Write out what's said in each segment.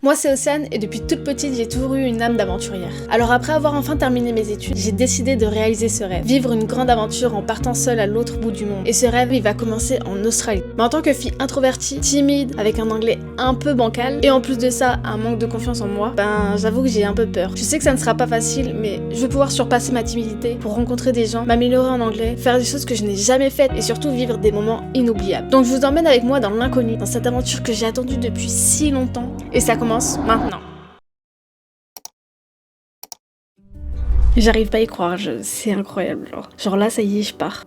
Moi c'est Océane et depuis toute petite j'ai toujours eu une âme d'aventurière. Alors après avoir enfin terminé mes études, j'ai décidé de réaliser ce rêve. Vivre une grande aventure en partant seule à l'autre bout du monde. Et ce rêve il va commencer en Australie. Mais en tant que fille introvertie, timide, avec un anglais un peu bancal, et en plus de ça un manque de confiance en moi, ben j'avoue que j'ai un peu peur. Je sais que ça ne sera pas facile mais je vais pouvoir surpasser ma timidité pour rencontrer des gens, m'améliorer en anglais, faire des choses que je n'ai jamais faites et surtout vivre des moments inoubliables. Donc je vous emmène avec moi dans l'inconnu, dans cette aventure que j'ai attendue depuis si longtemps. Et ça commence maintenant. J'arrive pas à y croire, c'est incroyable, genre là ça y est, je pars.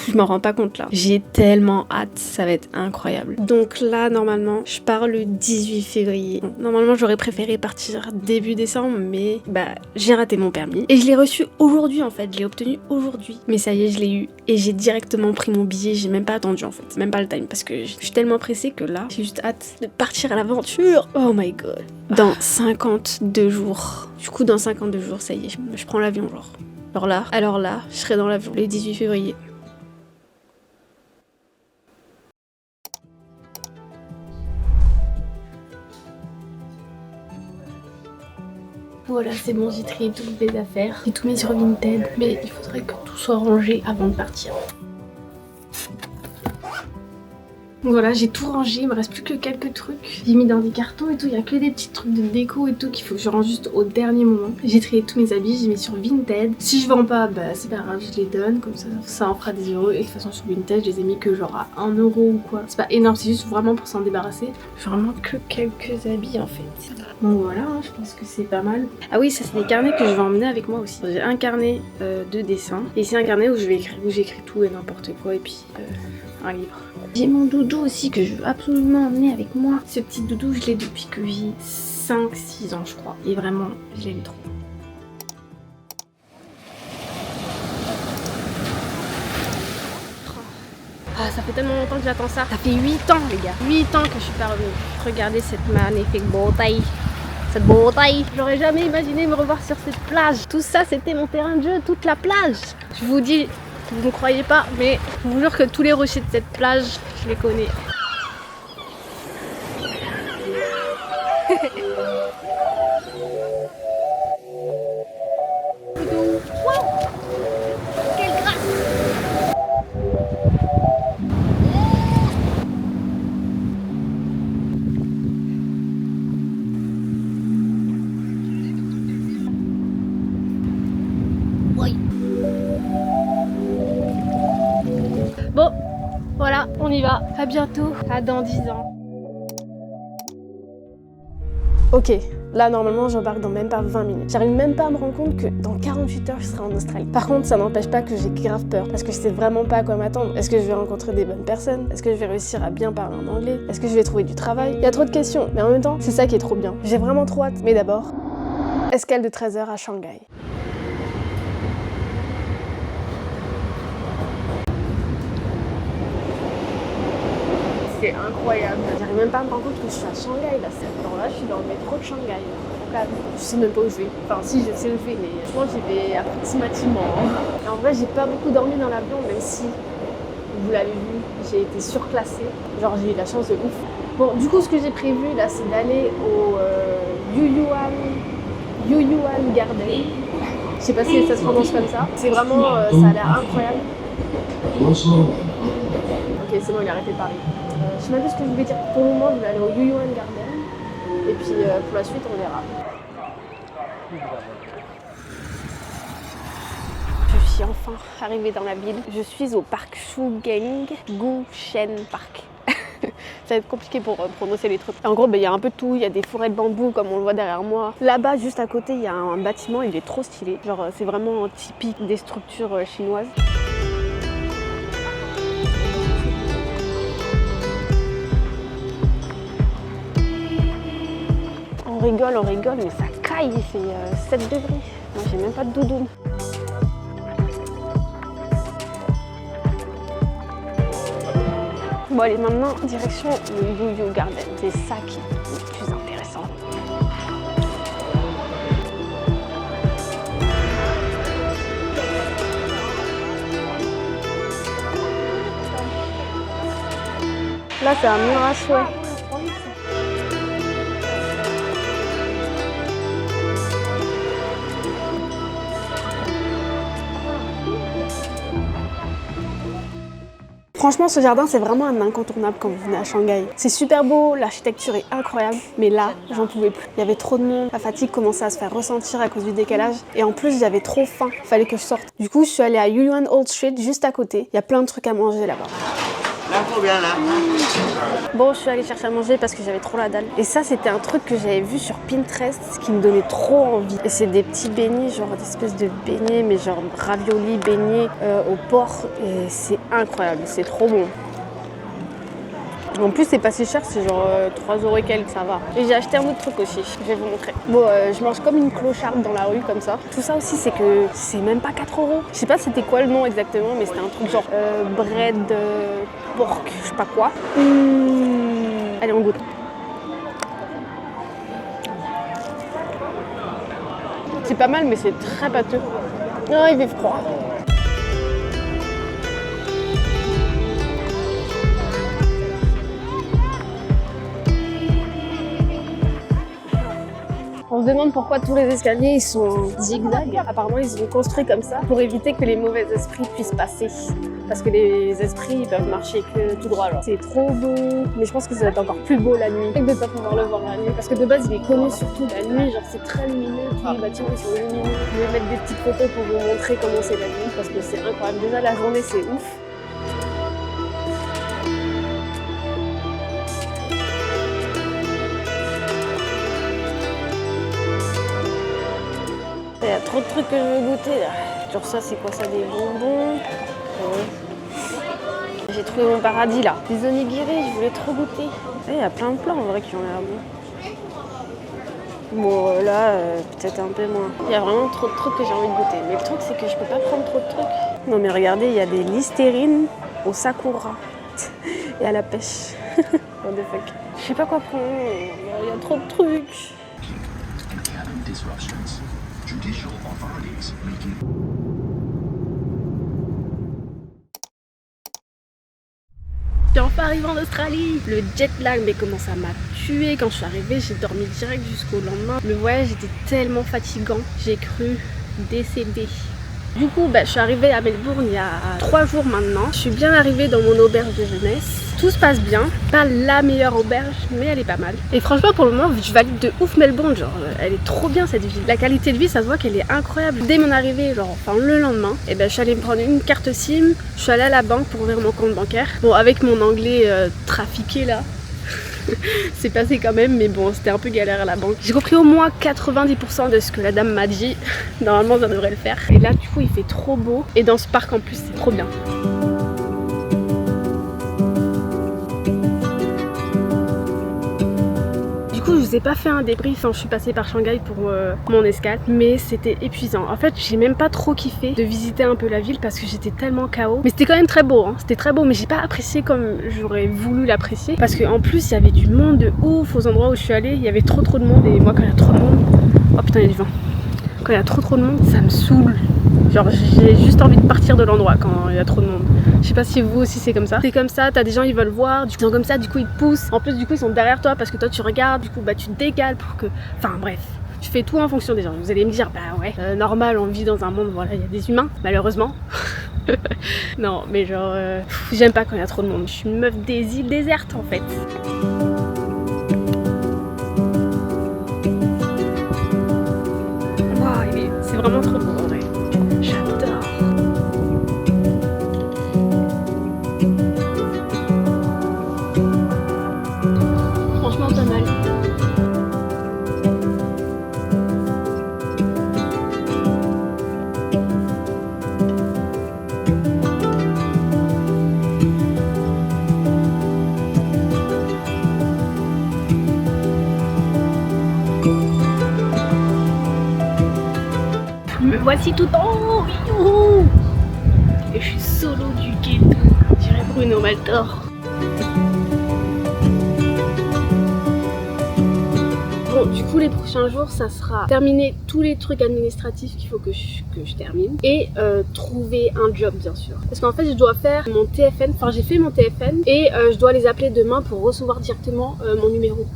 Je m'en rends pas compte là. J'ai tellement hâte, ça va être incroyable. Donc là, normalement, je pars le 18 février. Bon, normalement, j'aurais préféré partir début décembre, mais j'ai raté mon permis. Et je l'ai reçu aujourd'hui en fait, je l'ai obtenu aujourd'hui. Mais ça y est, je l'ai eu. Et j'ai directement pris mon billet, j'ai même pas attendu en fait, même pas le time. Parce que je suis tellement pressée que là, j'ai juste hâte de partir à l'aventure. Oh my god. Dans 52 jours. Du coup, dans 52 jours, ça y est, je prends l'avion genre. Alors là, je serai dans l'avion le 18 février. Voilà, c'est bon, j'ai trié toutes les affaires. J'ai tout mis sur Vinted, mais il faudrait que tout soit rangé avant de partir. Voilà, j'ai tout rangé, il me reste plus que quelques trucs. J'ai mis dans des cartons et tout, il y a que des petits trucs de déco et tout qu'il faut que je range juste au dernier moment. J'ai trié tous mes habits, j'ai mis sur Vinted. Si je vends pas, c'est pas grave, je les donne, comme ça en fera des euros. Et de toute façon sur Vinted, je les ai mis que genre à 1 euro ou quoi. C'est pas énorme, c'est juste vraiment pour s'en débarrasser. J'ai vraiment que quelques habits en fait. Donc voilà, je pense que c'est pas mal. Ah oui, ça c'est des carnets que je vais emmener avec moi aussi. J'ai un carnet de dessin et c'est un carnet où j'écris tout et n'importe quoi et puis un livre. J'ai mon doudou aussi que je veux absolument emmener avec moi. Ce petit doudou, je l'ai depuis que j'ai 5-6 ans je crois. Et vraiment, je l'aime trop. Ah, ça fait tellement longtemps que j'attends ça. Ça fait 8 ans les gars. 8 ans que je suis pas revenue. Regardez cette magnifique bouteille. Cette bouteille. J'aurais jamais imaginé me revoir sur cette plage. Tout ça, c'était mon terrain de jeu, toute la plage. Je vous dis, vous ne croyez pas, mais je vous jure que tous les rochers de cette plage, je les connais. Quelle grâce! Bon, voilà, on y va. À bientôt, à dans 10 ans. Ok, là normalement j'embarque dans même pas 20 minutes. J'arrive même pas à me rendre compte que dans 48 heures je serai en Australie. Par contre ça n'empêche pas que j'ai grave peur parce que je sais vraiment pas à quoi m'attendre. Est-ce que je vais rencontrer des bonnes personnes? Est-ce que je vais réussir à bien parler en anglais? Est-ce que je vais trouver du travail? Il y a trop de questions, mais en même temps c'est ça qui est trop bien. J'ai vraiment trop hâte. Mais d'abord, escale de 13 heures à Shanghai. C'est incroyable. J'arrive même pas à me rendre compte que je suis à Shanghai là. Alors là, je suis dans le métro de Shanghai. Je sais même pas où je vais. Enfin, si, je sais où je vais, mais je pense que j'y vais approximativement. Et en vrai, j'ai pas beaucoup dormi dans l'avion, même si, vous l'avez vu, j'ai été surclassée. Genre, j'ai eu la chance de ouf. Bon, du coup, ce que j'ai prévu là, c'est d'aller au Yuyuan Garden. Je sais pas si ça se prononce comme ça. C'est vraiment, ça a l'air incroyable. Ok, c'est bon, il a arrêté de parler. Je sais même plus ce que je voulais dire. Pour le moment, je vais aller au Yuyuan Garden. Et puis pour la suite, on verra. Je suis enfin arrivée dans la ville. Je suis au parc Shugeng Gushen Park. Ça va être compliqué pour prononcer les trucs. En gros, il y a un peu de tout. Il y a des forêts de bambou comme on le voit derrière moi. Là-bas, juste à côté, il y a un bâtiment. Il est trop stylé. Genre, c'est vraiment typique des structures chinoises. On rigole, mais ça caille, il fait 7 degrés. Moi, j'ai même pas de doudoune. Bon, allez, maintenant, direction le Yuyu Garden. C'est ça qui est le plus intéressant. Là, c'est un mur à souhait. Franchement, ce jardin, c'est vraiment un incontournable quand vous venez à Shanghai. C'est super beau, l'architecture est incroyable, mais là, j'en pouvais plus. Il y avait trop de monde, la fatigue commençait à se faire ressentir à cause du décalage, et en plus, j'avais trop faim, fallait que je sorte. Du coup, je suis allée à Yuyuan Old Street, juste à côté. Il y a plein de trucs à manger là-bas. Là, faut bien là. Bon, je suis allée chercher à manger parce que j'avais trop la dalle. Et ça, c'était un truc que j'avais vu sur Pinterest qui me donnait trop envie. Et c'est des petits beignets, genre des espèces de beignets, mais genre ravioli, beignets au porc. Et c'est incroyable, c'est trop bon. En plus, c'est pas si cher, c'est genre 3 € et quelques, ça va. Et j'ai acheté un autre truc aussi, je vais vous montrer. Bon, je mange comme une clocharde dans la rue, comme ça. Tout ça aussi, c'est que c'est même pas 4 €. Je sais pas c'était quoi le nom exactement, mais c'était un truc genre bread, porc, je sais pas quoi. Allez, on goûte. C'est pas mal, mais c'est très pâteux. Ah, il fait froid. On se demande pourquoi tous les escaliers ils sont zigzag. Apparemment ils sont construits comme ça pour éviter que les mauvais esprits puissent passer. Parce que les esprits ils peuvent marcher que tout droit. C'est trop beau, mais je pense que ça va être encore plus beau la nuit. Et de pas pouvoir le voir la nuit. Parce que de base il est connu surtout la nuit, genre c'est très lumineux, tous les bâtiments ils sont lumineux. Je vais mettre des petites photos pour vous montrer comment c'est la nuit parce que c'est incroyable. Déjà la journée c'est ouf. Il y a trop de trucs que je veux goûter là. Genre ça, c'est quoi ça? Des bonbons. J'ai trouvé mon paradis là. Des onigiri, je voulais trop goûter. Il y a plein de plats en vrai qui ont l'air bons. Bon là, peut-être un peu moins. Il y a vraiment trop de trucs que j'ai envie de goûter. Mais le truc c'est que je peux pas prendre trop de trucs. Non mais regardez, il y a des listérines au sakura. Et à la pêche. What the fuck. Je sais pas quoi prendre. Il y a trop de trucs. Je suis enfin arrivée en Australie. Le jet lag, mais comment ça m'a tué. Quand je suis arrivée, j'ai dormi direct jusqu'au lendemain. Le voyage était tellement fatigant, j'ai cru décéder. Du coup, je suis arrivée à Melbourne il y a 3 jours maintenant. Je suis bien arrivée dans mon auberge de jeunesse. Tout se passe bien. Pas la meilleure auberge, mais elle est pas mal. Et franchement, pour le moment, je valide de ouf Melbourne. Genre, elle est trop bien cette ville. La qualité de vie, ça se voit qu'elle est incroyable. Dès mon arrivée, le lendemain, je suis allée me prendre une carte SIM. Je suis allée à la banque pour ouvrir mon compte bancaire. Bon, avec mon anglais trafiqué là. C'est passé quand même, mais bon, c'était un peu galère à la banque. J'ai compris au moins 90% de ce que la dame m'a dit. Normalement, ça devrait le faire. Et là, du coup, il fait trop beau. Et dans ce parc, en plus, c'est trop bien. Du coup, je vous ai pas fait un débrief quand je suis passée par Shanghai pour mon escale, mais c'était épuisant. En fait, j'ai même pas trop kiffé de visiter un peu la ville parce que j'étais tellement KO. Mais c'était quand même très beau, hein. C'était très beau, mais j'ai pas apprécié comme j'aurais voulu l'apprécier. Parce qu'en plus, il y avait du monde de ouf aux endroits où je suis allée. Il y avait trop de monde et moi, quand il y a trop de monde... Oh putain, il y a du vent. Quand il y a trop de monde, ça me saoule. Genre, j'ai juste envie de partir de l'endroit quand il y a trop de monde. Je sais pas si vous aussi c'est comme ça. C'est comme ça, t'as des gens ils veulent voir, ils sont comme ça, du coup ils te poussent. En plus du coup ils sont derrière toi parce que toi tu regardes, du coup tu te décales pour que... Enfin bref, tu fais tout en fonction des gens. Vous allez me dire, bah ouais, normal, on vit dans un monde, voilà, il y a des humains, malheureusement. Non, mais genre, j'aime pas quand il y a trop de monde. Je suis une meuf des îles désertes en fait. Waouh, c'est vraiment trop beau en vrai. J'adore. Franchement pas mal. Me voici tout en haut, youhou. Et je suis solo du ghetto, dirait Bruno Maltor. Bon, du coup les prochains jours ça sera terminer tous les trucs administratifs qu'il faut que je termine et trouver un job bien sûr. Parce qu'en fait je dois faire mon TFN, enfin j'ai fait mon TFN et je dois les appeler demain pour recevoir directement mon numéro.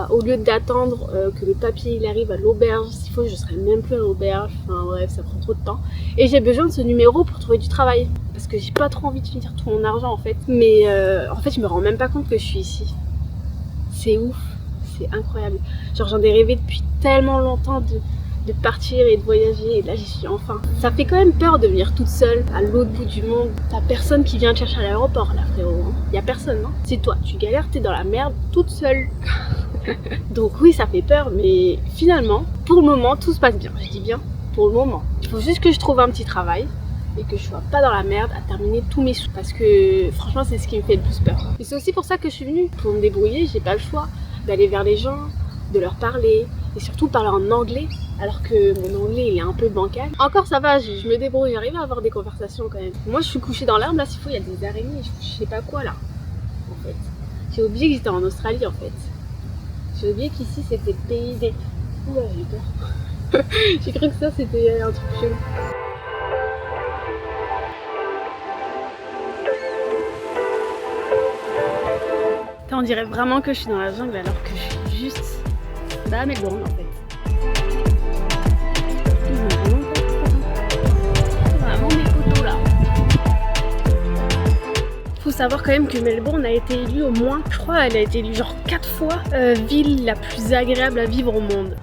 au lieu d'attendre que le papier il arrive à l'auberge, s'il faut je serai même plus à l'auberge, enfin bref ça prend trop de temps. Et j'ai besoin de ce numéro pour trouver du travail, parce que j'ai pas trop envie de finir tout mon argent en fait. Mais en fait je me rends même pas compte que je suis ici. C'est ouf, c'est incroyable. Genre j'en ai rêvé depuis tellement longtemps de partir et de voyager, et là j'y suis enfin. Ça fait quand même peur de venir toute seule à l'autre bout du monde. T'as personne qui vient te chercher à l'aéroport là frérot, hein. Y a personne, hein. C'est toi, tu galères, t'es dans la merde toute seule. Donc oui ça fait peur, mais finalement pour le moment tout se passe bien. Je dis bien pour le moment. Il faut juste que je trouve un petit travail et que je sois pas dans la merde à terminer tous mes sous, parce que franchement c'est ce qui me fait le plus peur. Et c'est aussi pour ça que je suis venue, pour me débrouiller. J'ai pas le choix d'aller vers les gens, de leur parler, et surtout parler en anglais, alors que mon anglais il est un peu bancal. Encore ça va, je me débrouille, j'arrive à avoir des conversations quand même. Moi je suis couchée dans l'arbre, là s'il faut il y a des araignées, je sais pas quoi là en fait. J'ai oublié que j'étais en Australie en fait. J'ai oublié qu'ici c'était le pays des... Oula j'ai peur. J'ai cru que ça c'était un truc chelou. On dirait vraiment que je suis dans la jungle alors que je suis juste à Melbourne en fait. Vraiment des photos là. Faut savoir quand même que Melbourne a été élue au moins, je crois elle a été élue genre 4 fois ville la plus agréable à vivre au monde.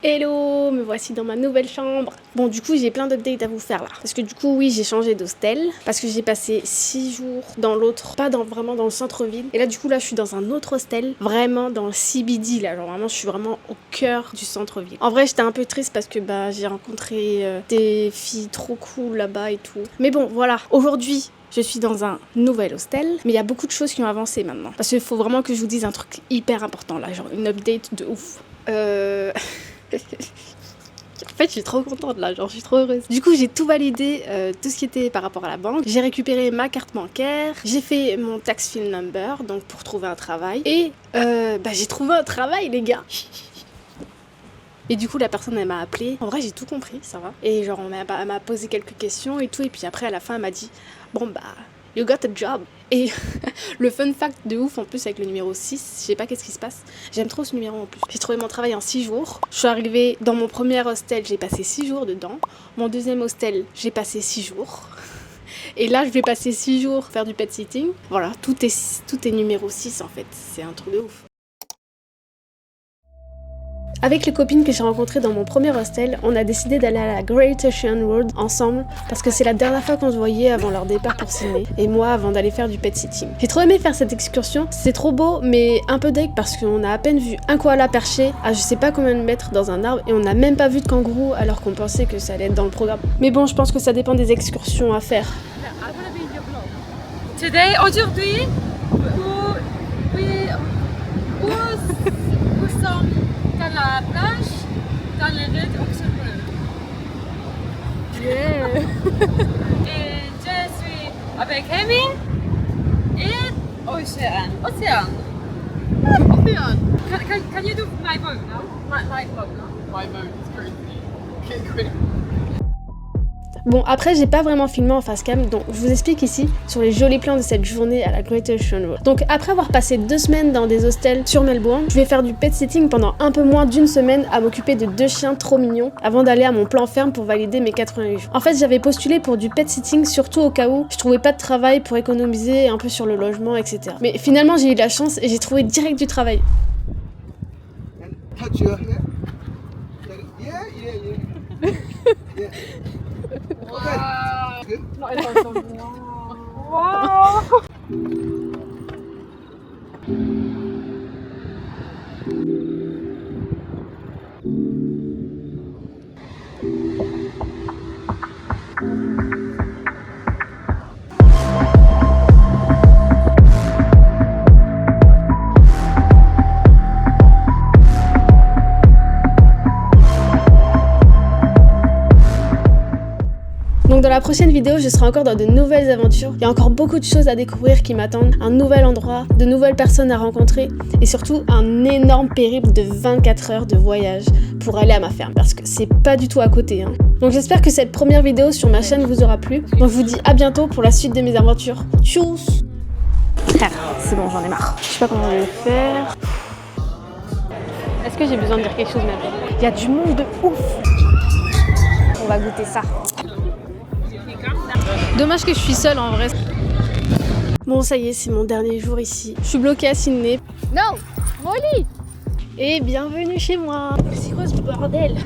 Hello, me voici dans ma nouvelle chambre. Bon du coup j'ai plein d'updates à vous faire là. Parce que du coup oui j'ai changé d'hostel. Parce que j'ai passé 6 jours dans l'autre, pas vraiment dans le centre-ville. Et là du coup là je suis dans un autre hostel, vraiment dans le CBD là. Genre vraiment je suis vraiment au cœur du centre-ville. En vrai j'étais un peu triste parce que j'ai rencontré des filles trop cool là-bas et tout. Mais bon voilà, aujourd'hui je suis dans un nouvel hostel, mais il y a beaucoup de choses qui ont avancé maintenant. Parce qu'il faut vraiment que je vous dise un truc hyper important là, genre une update de ouf. En fait je suis trop contente là, genre je suis trop heureuse. Du coup j'ai tout validé, tout ce qui était par rapport à la banque. J'ai récupéré ma carte bancaire, j'ai fait mon tax fill number, donc pour trouver un travail. Et j'ai trouvé un travail les gars. Et du coup la personne elle m'a appelé, en vrai j'ai tout compris, ça va. Et genre elle m'a posé quelques questions et tout, et puis après à la fin elle m'a dit bon you got a job. Et le fun fact de ouf en plus avec le numéro 6, je sais pas qu'est-ce qui se passe, j'aime trop ce numéro en plus. J'ai trouvé mon travail en 6 jours, je suis arrivée dans mon premier hostel, j'ai passé 6 jours dedans. Mon deuxième hostel, j'ai passé 6 jours. Et là je vais passer 6 jours faire du pet sitting. Voilà, tout est numéro 6 en fait, c'est un truc de ouf. Avec les copines que j'ai rencontrées dans mon premier hostel, on a décidé d'aller à la Great Ocean Road ensemble parce que c'est la dernière fois qu'on se voyait avant leur départ pour Sydney et moi avant d'aller faire du pet sitting. J'ai trop aimé faire cette excursion, c'est trop beau mais un peu deg parce qu'on a à peine vu un koala perché à je sais pas combien de mètres dans un arbre et on n'a même pas vu de kangourou alors qu'on pensait que ça allait être dans le programme. Mais bon, je pense que ça dépend des excursions à faire. Aujourd'hui, nous sommes dans la plage, dans les Great Ocean Road. Yeah. Et je suis avec Amy et Océane. Can you do my boat now? My boat now? My boat is crazy. Bon, après j'ai pas vraiment filmé en face cam, donc je vous explique ici sur les jolis plans de cette journée à la Great Ocean Road. Donc après avoir passé 2 semaines dans des hostels sur Melbourne, je vais faire du pet sitting pendant un peu moins d'1 semaine à m'occuper de 2 chiens trop mignons avant d'aller à mon plan ferme pour valider mes 88 jours. En fait j'avais postulé pour du pet sitting surtout au cas où je trouvais pas de travail pour économiser un peu sur le logement, etc. Mais finalement j'ai eu de la chance et j'ai trouvé direct du travail. Touch your hair. Yeah. Yeah. Okay. Good. Wow! Donc dans la prochaine vidéo, je serai encore dans de nouvelles aventures. Il y a encore beaucoup de choses à découvrir qui m'attendent. Un nouvel endroit, de nouvelles personnes à rencontrer et surtout un énorme périple de 24 heures de voyage pour aller à ma ferme parce que c'est pas du tout à côté. Donc j'espère que cette première vidéo sur ma chaîne vous aura plu. Donc je vous dis à bientôt pour la suite de mes aventures. Tchuss! C'est bon, j'en ai marre. Je sais pas comment je vais le faire. Est-ce que j'ai besoin de dire quelque chose maintenant? Il y a du monde de ouf. On va goûter ça. Dommage que je suis seule en vrai. Bon, ça y est, c'est mon dernier jour ici. Je suis bloquée à Sydney. Non, Molly. Et bienvenue chez moi. C'est quoi ce bordel?